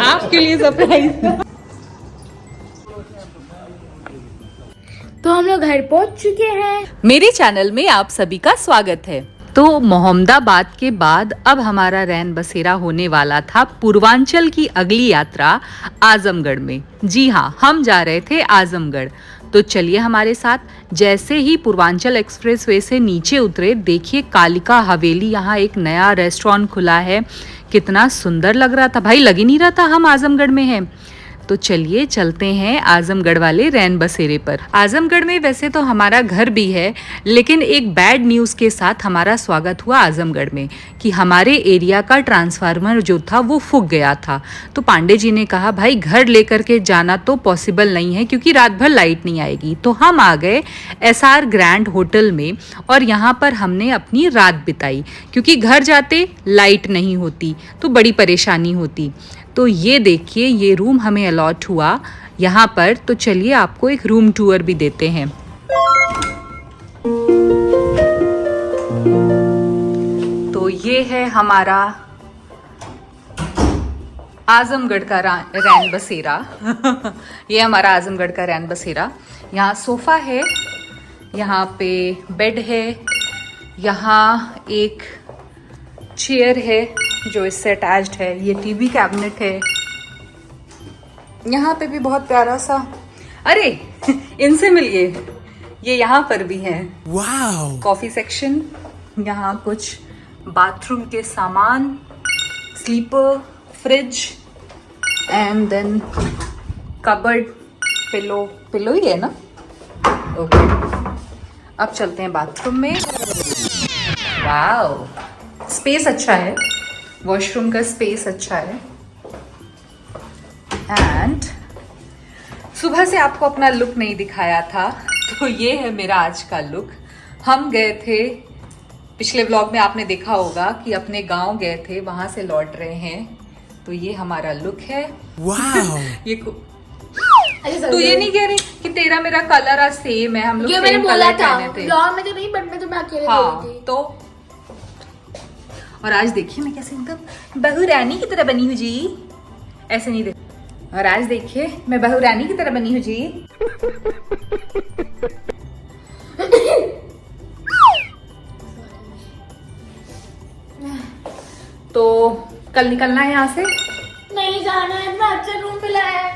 आपके लिए सरप्राइज। तो हम लोग घर पहुंच चुके हैं। मेरे चैनल में आप सभी का स्वागत है। तो मोहम्मदाबाद के बाद अब हमारा रैन बसेरा होने वाला था पूर्वांचल की अगली यात्रा आजमगढ़ में। जी हाँ, हम जा रहे थे आजमगढ़। तो चलिए हमारे साथ। जैसे ही पूर्वांचल एक्सप्रेसवे से नीचे उतरे, देखिए कालिका हवेली, यहाँ एक नया रेस्टोरेंट खुला है। कितना सुंदर लग रहा था भाई, लग ही नहीं रहा था हम आजमगढ़ में हैं। तो चलिए चलते हैं आजमगढ़ वाले रैन बसेरे पर। आजमगढ़ में वैसे तो हमारा घर भी है, लेकिन एक बैड न्यूज़ के साथ हमारा स्वागत हुआ आजमगढ़ में कि हमारे एरिया का ट्रांसफार्मर जो था वो फूक गया था। तो पांडे जी ने कहा भाई घर लेकर के जाना तो पॉसिबल नहीं है क्योंकि रात भर लाइट नहीं आएगी। तो हम आ गए SR ग्रैंड होटल में और यहाँ पर हमने अपनी रात बिताई क्योंकि घर जाते लाइट नहीं होती तो बड़ी परेशानी होती। तो ये देखिए, ये रूम हमें अलॉट हुआ यहाँ पर। तो चलिए आपको एक रूम टूर भी देते हैं। तो ये है हमारा आजमगढ़ का रैन बसेरा। ये हमारा आजमगढ़ का रैन बसेरा। यहाँ सोफ़ा है, यहाँ पे बेड है, यहाँ एक चेयर है जो इससे अटैच्ड है, ये टीवी कैबिनेट है। यहाँ पे भी बहुत प्यारा सा, अरे इनसे मिलिए, ये यहाँ पर भी है। वाव! कॉफी सेक्शन, यहाँ कुछ बाथरूम के सामान, slipper, fridge and then cupboard, pillow ही है ना। ओके, अब चलते हैं बाथरूम में। वाव, स्पेस अच्छा है, वॉशरूम का स्पेस अच्छा है। एंड सुबह से आपको अपना लुक नहीं दिखाया था, तो ये है मेरा आज का लुक। हम गए थे, पिछले व्लॉग में आपने देखा होगा कि अपने गांव गए थे, वहां से लौट रहे हैं। तो ये हमारा लुक है। वाव! ये तू ये नहीं कह रही कि तेरा मेरा कलर सेम है, हम लोग सेम कलर पहने थे। व्लॉग में तो नहीं, बट मैं तुम्हें अकेले हाँ, बोली थी। तो और आज देखिए मैं कैसे एकदम बहू रानी की तरह बनी हूँ जी, ऐसे नहीं देख। और आज देखिए मैं बहू रानी की तरह बनी हूँ जी। तो कल निकलना है यहाँ से, नहीं जाना है, इतना अच्छा रूम मिला है।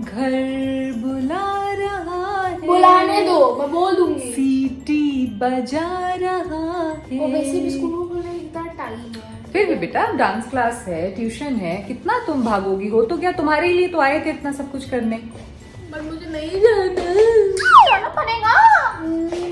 घर बुला रहा है, बुलाने दो, मैं बोल दूंगी। सीटी बजा रहा है। वो वैसे भी स्कूल खुलने इतना टाइम है। फिर भी बेटा डांस क्लास है, ट्यूशन है, कितना तुम भागोगी? हो तो क्या, तुम्हारे लिए तो आए थे इतना सब कुछ करने। पर मुझे नहीं जाना पड़ेगा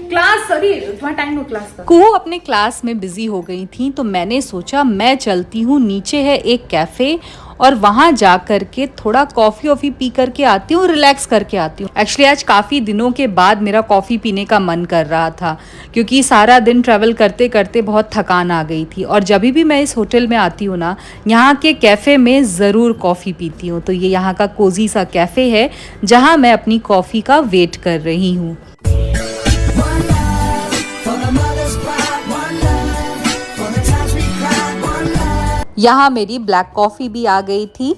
क्लास, सॉरी तुम्हारा टाइम हो क्लास का। कुहू अपने क्लास में बिजी हो गई थी, तो मैंने सोचा मैं चलती हूँ, नीचे है एक कैफे और वहां जा करके थोड़ा कॉफी वॉफी पी करके आती हूँ, रिलैक्स करके आती हूँ। एक्चुअली आज काफी दिनों के बाद मेरा कॉफी पीने का मन कर रहा था क्योंकि सारा दिन ट्रैवल करते करते बहुत थकान आ गई थी। और जब भी मैं इस होटल में आती हूँ ना, यहाँ के कैफे में जरूर कॉफी पीती हूँ। तो ये यहाँ का कोजी सा कैफे है जहाँ मैं अपनी कॉफी का वेट कर रही हूँ। यहाँ मेरी ब्लैक कॉफी भी आ गई थी।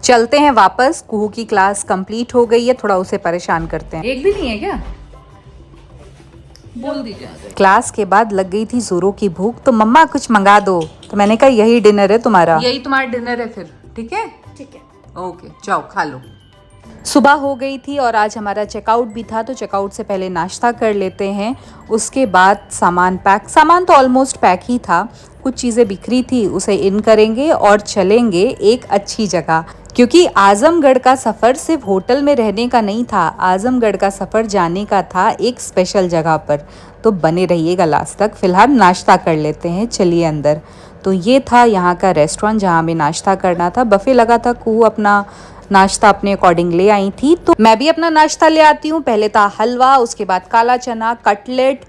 चलते हैं वापस, कुहू की क्लास कंप्लीट हो गई है, थोड़ा उसे परेशान करते हैं। एक भी नहीं है क्या? बोल दीजिए। क्लास के बाद लग गई थी जोरों की भूख, तो मम्मा कुछ मंगा दो। तो मैंने कहा यही डिनर है तुम्हारा। यही तुम्हारा डिनर है फिर, ठीक है? ठीक है, ओके, जाओ खा लो। सुबह हो गई थी और आज हमारा चेकआउट भी था, तो चेकआउट से पहले नाश्ता कर लेते हैं। उसके बाद सामान तो ऑलमोस्ट पैक ही था, कुछ चीज़ें बिखरी थी, उसे इन करेंगे और चलेंगे एक अच्छी जगह। क्योंकि आजमगढ़ का सफ़र सिर्फ होटल में रहने का नहीं था, आजमगढ़ का सफ़र जाने का था एक स्पेशल जगह पर। तो बने रहिएगा लास्ट तक। फ़िलहाल नाश्ता कर लेते हैं, चलिए अंदर। तो ये था यहाँ का रेस्टोरेंट जहाँ हमें नाश्ता करना था। बफ़े लगा था, कुहू अपना नाश्ता अपने अकॉर्डिंग ले आई थी, तो मैं भी अपना नाश्ता ले आती हूँ। पहले था हलवा, उसके बाद काला चना, कटलेट,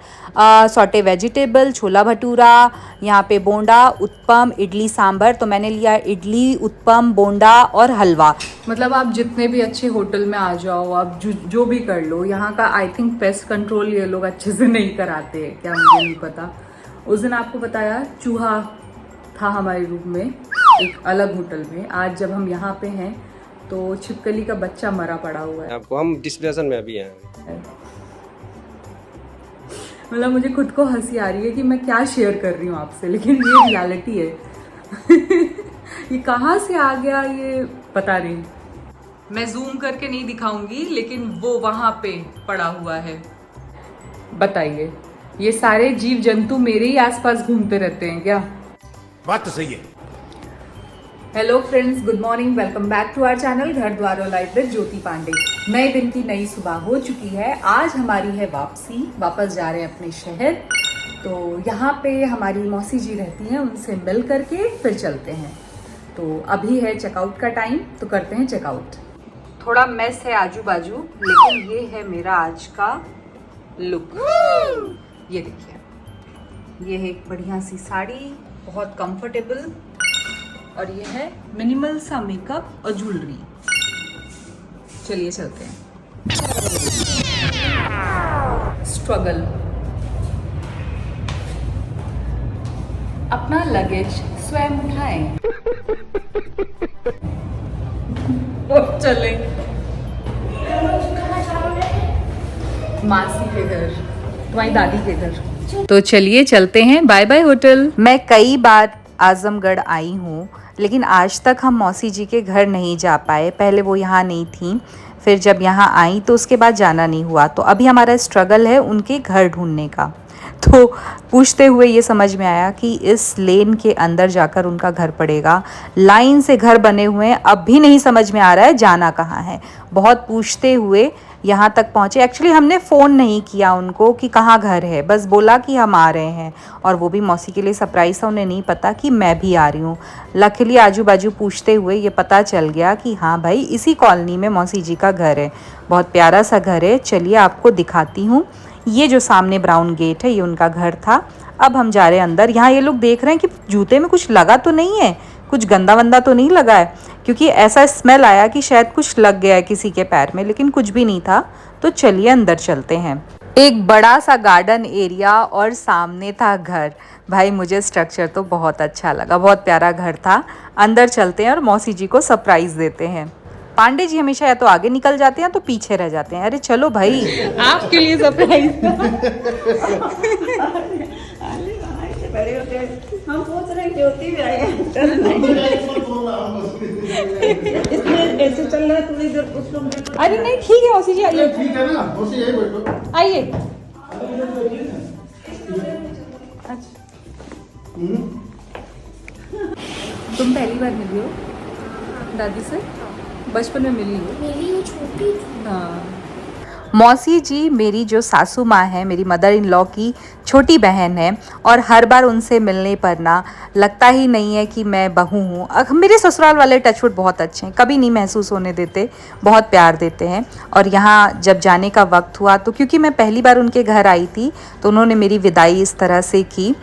सॉटे वेजिटेबल, छोला भटूरा, यहाँ पे बोंडा, उत्पम, इडली, सांभर। तो मैंने लिया इडली, उत्पम, बोंडा और हलवा। मतलब आप जितने भी अच्छे होटल में आ जाओ, आप जो भी कर लो, यहाँ का आई थिंक पेस्ट कंट्रोल ये लोग अच्छे से नहीं कराते हैं, क्या मुझे नहीं पता। उस दिन आपको बताया चूहा था हमारे रूम में एक अलग होटल में। आज जब हम यहाँ पे हैं तो छिपकली का बच्चा मरा पड़ा हुआ है। आपको हम डिस्प्रेशन में अभी हैं। मतलब मुझे खुद को हंसी आ रही है कि मैं क्या शेयर कर रही हूँ आपसे, लेकिन ये रियलिटी है। ये कहाँ से आ गया ये पता नहीं। मैं जूम करके नहीं दिखाऊंगी, लेकिन वो वहां पे पड़ा हुआ है। बताइए, ये सारे जीव जंतु मेरे ही आसपास घूमते रहते हैं क्या? बात तो सही है। Hello friends, good morning, welcome back to our channel Ghar Dwar और लाइफ विद ज्योति पांडे। नए दिन की नई सुबह हो चुकी है। आज हमारी है वापसी, वापस जा रहे हैं अपने शहर। तो यहाँ पे हमारी मौसी जी रहती हैं, उनसे मिल करके फिर चलते हैं। तो अभी है चेकआउट का टाइम, तो करते हैं चेकआउट। थोड़ा मेस है आजू बाजू, लेकिन ये है मेरा आज का लुक। ये देखिए, ये है एक बढ़िया सी साड़ी, बहुत कंफर्टेबल, और ये है मिनिमल सा मेकअप और ज्वेलरी। चलिए चलते हैं। स्ट्रगल। अपना लगेज स्वयं उठाएं और चलें मासी के घर, तुम्हारी दादी के घर। तो चलिए चलते हैं। Bye bye hotel. मैं कई बार आजमगढ़ आई हूँ, लेकिन आज तक हम मौसी जी के घर नहीं जा पाए। पहले वो यहाँ नहीं थी, फिर जब यहाँ आई तो उसके बाद जाना नहीं हुआ। तो अभी हमारा स्ट्रगल है उनके घर ढूंढने का। तो पूछते हुए ये समझ में आया कि इस लेन के अंदर जाकर उनका घर पड़ेगा। लाइन से घर बने हुए हैं, अब भी नहीं समझ में आ रहा है जाना कहाँ है। बहुत पूछते हुए यहाँ तक पहुँचे। एक्चुअली हमने फ़ोन नहीं किया उनको कि कहाँ घर है, बस बोला कि हम आ रहे हैं, और वो भी मौसी के लिए सरप्राइज़ था। उन्हें नहीं पता कि मैं भी आ रही हूँ। लकीली आजू बाजू पूछते हुए ये पता चल गया कि हाँ भाई, इसी कॉलोनी में मौसी जी का घर है। बहुत प्यारा सा घर है। चलिए आपको दिखाती हूँ। ये जो सामने ब्राउन गेट है, ये उनका घर था। अब हम जा रहे हैं अंदर। यहाँ ये लोग देख रहे हैं कि जूते में कुछ लगा तो नहीं है, कुछ गंदा वंदा तो नहीं लगा है, क्योंकि ऐसा स्मेल आया कि शायद कुछ लग गया है किसी के पैर में, लेकिन कुछ भी नहीं था। तो चलिए अंदर चलते हैं। एक बड़ा सा गार्डन एरिया और सामने था घर। भाई मुझे स्ट्रक्चर तो बहुत अच्छा लगा, बहुत प्यारा घर था। अंदर चलते हैं और मौसी जी को सरप्राइज देते हैं। पांडे जी हमेशा या तो आगे निकल जाते हैं तो पीछे रह जाते हैं। अरे चलो भाई, आपके लिए सरप्राइज। हम सोच रहे हैं ज्योति भी आएगा। इसमें ऐसे चल रहा है, तुम इधर कुछ लोग। अरे नहीं, ठीक है मौसी जी, आइए। ठीक है ना, मौसी यही बैठो। आइए। तुम पहली बार मिली हो दादी से? बचपन में मिली हो? मेरी वो छोटी थी। हाँ। मौसी जी मेरी जो सासू माँ है, मेरी मदर इन लॉ की छोटी बहन है, और हर बार उनसे मिलने पर ना लगता ही नहीं है कि मैं बहू हूँ। मेरे ससुराल वाले टचवुड बहुत अच्छे हैं, कभी नहीं महसूस होने देते, बहुत प्यार देते हैं। और यहाँ जब जाने का वक्त हुआ तो क्योंकि मैं पहली बार उनके घर आई थी, तो उन्होंने मेरी विदाई इस तरह से की,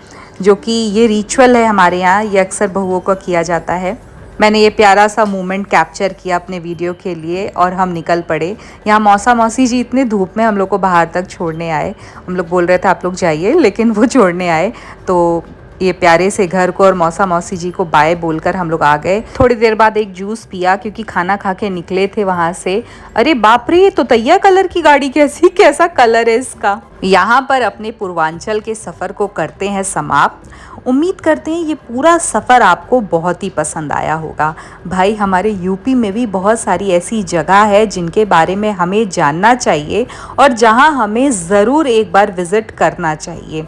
जो कि ये रिचुअल है हमारे यहाँ, ये अक्सर बहुओं को किया जाता है। मैंने ये प्यारा सा मोमेंट कैप्चर किया अपने वीडियो के लिए और हम निकल पड़े। यहाँ मौसी जी इतने धूप में हम लोग को बाहर तक छोड़ने आए। हम लोग बोल रहे थे आप लोग जाइए, लेकिन वो छोड़ने आए। तो ये प्यारे से घर को और मौसी जी को बाय बोलकर हम लोग आ गए। थोड़ी देर बाद एक जूस पिया, क्योंकि खाना खा के निकले थे वहाँ से। अरे बाप रे, ये तो तैया कलर की गाड़ी, कैसा कलर है इसका। यहाँ पर अपने पूर्वांचल के सफ़र को करते हैं समाप्त। उम्मीद करते हैं ये पूरा सफ़र आपको बहुत ही पसंद आया होगा। भाई हमारे यूपी में भी बहुत सारी ऐसी जगह है जिनके बारे में हमें जानना चाहिए और जहां हमें ज़रूर एक बार विज़िट करना चाहिए।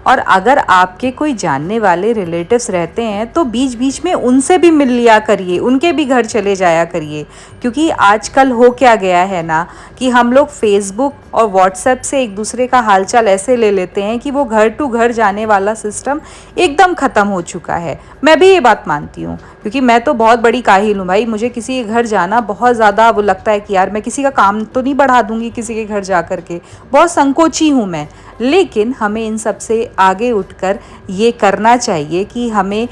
और अगर आपके कोई जानने वाले रिलेटिव्स रहते हैं तो बीच बीच में उनसे भी मिल लिया करिए, उनके भी घर चले जाया करिए। क्योंकि आजकल हो क्या गया है ना कि हम लोग फेसबुक और व्हाट्सएप से एक दूसरे का हालचाल ऐसे ले लेते हैं कि वो घर टू घर जाने वाला सिस्टम एकदम ख़त्म हो चुका है। मैं भी ये बात मानती हूँ, क्योंकि मैं तो बहुत बड़ी काहिल हूँ भाई। मुझे किसी के घर जाना बहुत ज़्यादा वो लगता है कि यार मैं किसी का काम तो नहीं बढ़ा दूँगी किसी के घर जा कर के, बहुत संकोची हूँ मैं। लेकिन हमें इन सब से आगे उठकर ये करना चाहिए कि हमें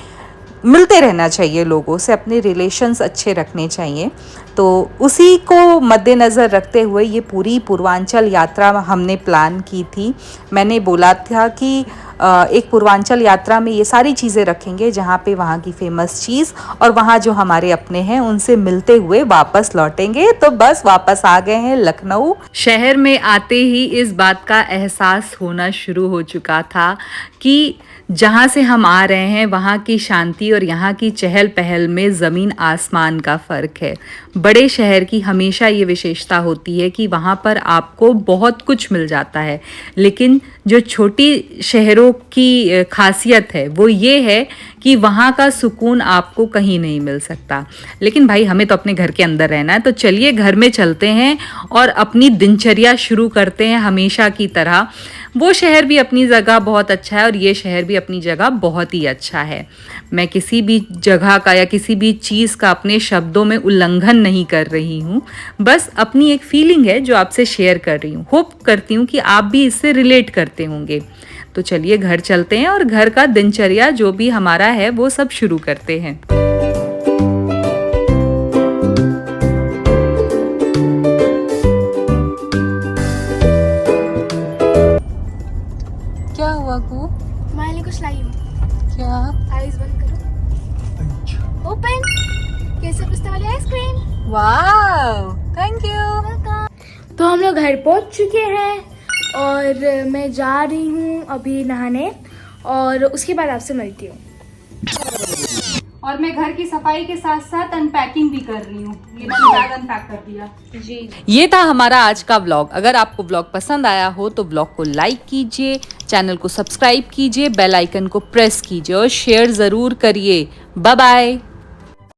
मिलते रहना चाहिए लोगों से, अपने रिलेशंस अच्छे रखने चाहिए। तो उसी को मद्देनज़र रखते हुए ये पूरी पूर्वांचल यात्रा हमने प्लान की थी। मैंने बोला था कि एक पूर्वांचल यात्रा में ये सारी चीज़ें रखेंगे जहाँ पे वहाँ की फेमस चीज़ और वहाँ जो हमारे अपने हैं उनसे मिलते हुए वापस लौटेंगे। तो बस वापस आ गए हैं लखनऊ। शहर में आते ही इस बात का एहसास होना शुरू हो चुका था कि जहाँ से हम आ रहे हैं वहाँ की शांति और यहाँ की चहल पहल में ज़मीन आसमान का फ़र्क है। बड़े शहर की हमेशा ये विशेषता होती है कि वहाँ पर आपको बहुत कुछ मिल जाता है, लेकिन जो छोटी शहरों की खासियत है वो ये है कि वहाँ का सुकून आपको कहीं नहीं मिल सकता। लेकिन भाई हमें तो अपने घर के अंदर रहना है, तो चलिए घर में चलते हैं और अपनी दिनचर्या शुरू करते हैं हमेशा की तरह। वो शहर भी अपनी जगह बहुत अच्छा है और ये शहर भी अपनी जगह बहुत ही अच्छा है। मैं किसी भी जगह का या किसी भी चीज़ का अपने शब्दों में उल्लंघन नहीं कर रही हूँ, बस अपनी एक फीलिंग है जो आपसे शेयर कर रही हूँ। होप करती हूँ कि आप भी इससे रिलेट करते होंगे। तो चलिए घर चलते हैं और घर का दिनचर्या जो भी हमारा है वो सब शुरू करते हैं। क्या हुआ कू? मैं लिए कुछ लाई हूँ। क्या? आइज बंद करो। ओपन। कैसे पिस्ता वाली आइसक्रीम। Wow, thank you. तो हम लोग घर पहुँच चुके हैं और मैं जा रही हूँ अभी नहाने और उसके बाद आपसे मिलती हूँ। और मैं घर की सफाई के साथ साथ अनपैकिंग भी कर रही हूँ। ये मैंने बैग अनपैक कर दिया जी। ये था हमारा आज का व्लॉग। अगर आपको व्लॉग पसंद आया हो तो व्लॉग को लाइक कीजिए, चैनल को सब्सक्राइब कीजिए, बेल आइकन को प्रेस कीजिए और शेयर ज़रूर करिए। Bye bye.